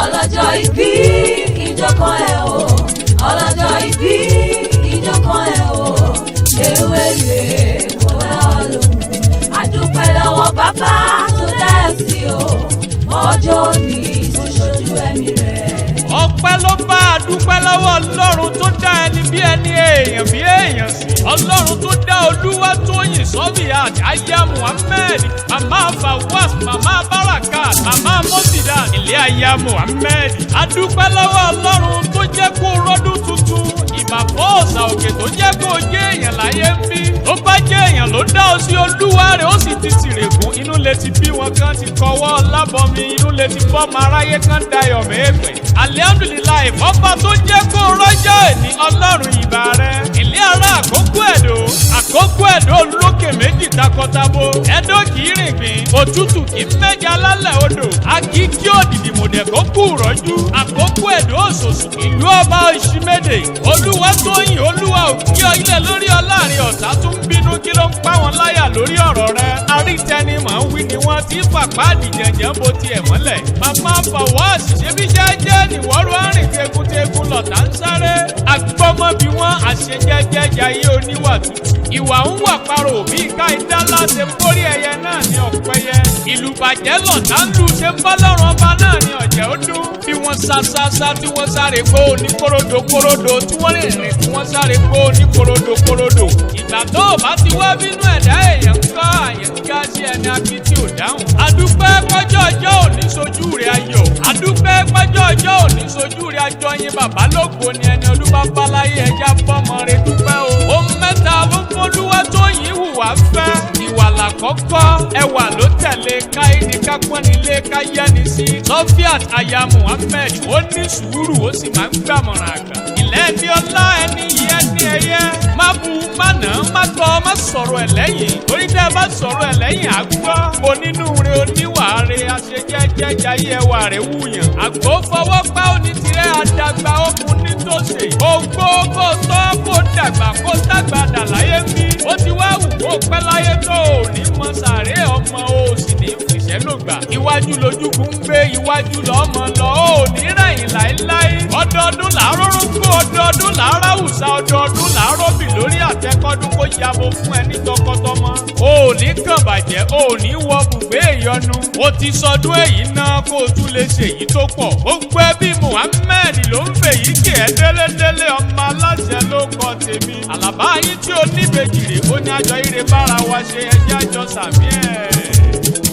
ọlọ́jọ́ ìbí ìjọkan ẹ̀ o ọlọ́jọ́ ìbí ìjọkan ẹ̀ o ewéle wọlé ọlọ́run àdúpẹ́ lọ́wọ́ bàbá tó dá ẹ sí o ọjọ́ òní tó ṣojú ẹ̀mí rẹ̀. ọpẹ́ ló bá a dúpẹ́ lọ́wọ́ ọlọ́run tó dá ẹni bí ẹni èèyàn bí èèyàn sí. ọlọ́run tó dá Olúwatóyìn Sọ́fíàt aya Muhammed màmá Fawaz màmá Barakat màmá Mọ́sídà ilé aya Muhammed. a dúpẹ́ lọ́wọ́ ọlọ́run tó jẹ́ kó rọ́dún tuntun ìbàbọ̀ ọ̀sà òkè tó jẹ́ kó jẹ́ èèyàn láyé ń bí. tó bá jẹ́ èèyàn ló dá ọ sí olúwa rẹ̀ ó sì ti tìrègùn inú lè ti bí wọn kan ti kọwọ́ lábọ́mi inú lè ti bọ́ maráyé kan dayọ̀ mẹ́ẹ̀pẹ̀. alihamdulilayi ọba tó jẹ́ kó rọ́jọ́ ẹ̀ní ọlọ́run ìbà rẹ̀. ilé ara àkókò ẹ̀dọ́ olókè méjì takọtabo ẹ̀dọ́ kì í rìn gbìn òtútù kì í mẹ́ja lálẹ́ odò a kì í kí òdìdì mòdẹ̀ kó kú rọ́jú. àkókò ẹ̀dọ́ òṣòṣù ìlú ọba Ìṣímẹ́dè Olúwatóyìn olúwa òkè ilẹ̀ lórí ọláàrin ọ̀tá tún bínú kí ló ń pa wọn láyà lórí ọ̀rọ̀ rẹ̀. arítẹni mọ̀ ń wí ni wọ́n ti fàpá àdìjẹ̀jẹ̀ bó tiẹ̀ mọ́lẹ̀. màmá Fawaz ṣebí jẹ́jẹ́ nìwọ́rọ̀ àrìn tegun lọ̀tá ń sáré. agbọ́mọ bí wọ́n àṣejẹ́jẹ́ jayé oníwà tútù. ìwà ń wà parò bí ká ìdálá ṣe ń borí ẹyẹ náà ní ọ̀pẹyẹ. ìlú bàjẹ́ lọ̀tá ń lù ṣe ń bọ́ lọ́rùn ọba náà ní ọ̀jẹ̀ ó dún. bí wọ́n sá tí wọ́n sáré gbó ní kóródó tí wọ́n rìnrìn tí wọ́n sáré gbó ní kóródó. ìgbà tó o bá ti wá bínú ẹ̀dá èèyàn ń kọ́ àyẹ̀ ń ká sí ẹni abí tí ò dáhùn. adúpẹ́ pọ́jọ́ ọjọ́ òní sojú rẹ̀ ayọ̀. adúpẹ́ pọ́jọ́ ọjọ́ òní sojú rẹ̀ ajọyin bàbá lógo ni ẹni olúbábáláyé ẹja bọ́mọ rẹ̀ dúpẹ́ o. ohun mẹ́ta ló fún Olúwatóyìn hùwà fẹ́. ìwà làkọ́kọ́ ẹwà ló tẹ̀lé káyìí ká pọ́nilé ká yẹ́ni sí. Sọ́fíàt aya Muhammed ó ní sùúrù ó sì máa ń gbàmọ̀ràn àgbà. ilẹ̀ ní ọlá ẹni yẹ ní ẹyẹ. má bu má nà má gbọ́ má sọ̀rọ̀ ẹ̀ lẹ́yìn. torí tẹ́ ẹ bá sọ̀rọ̀ ẹ̀ lẹ́yìn àgbọ̀. onínúure oníwàáre aṣejẹ́jẹ́ jayé ẹwà rẹ̀ wúyàn. àgbo fọwọ́ pa òní tirẹ̀ àdàgbà okùn nítòsí. ògbó kò tọ́ kó dàgbà kó dàgbà dà láyé bí. ó ti wá wù kó pẹ́ láyé tó o ní mọ sàré ọmọ o sì ní fìṣẹ́ ló gbà. iwájú lójúkú ń gbé iwájú lọ́mọ lọ ó ní rẹ̀yìn láéláé. ọdọọdún làárọ̀ rúgbó ọdọọdún làárọ̀ àwùsá ọdọọdún làárọ̀ bì lórí àtẹkọ́dún kó yabo fún ẹni tọkọtọmọ. o ò ní kàn bàjẹ́ o ò ní wọ bùgbé ìyọnu. o ti sọdún èyí náà kó o tún lè ṣèyí tó pọ̀. gbogbo ẹbí Muhammed ló ń fèyí kì ẹ́ délédélé ọmọ aláṣẹ ló kọ tèmi. àlàbá yín tí o níbejì rè ó ní àjọ ire bára wa ṣe ẹjẹ́ àjọ sàmí ẹ̀.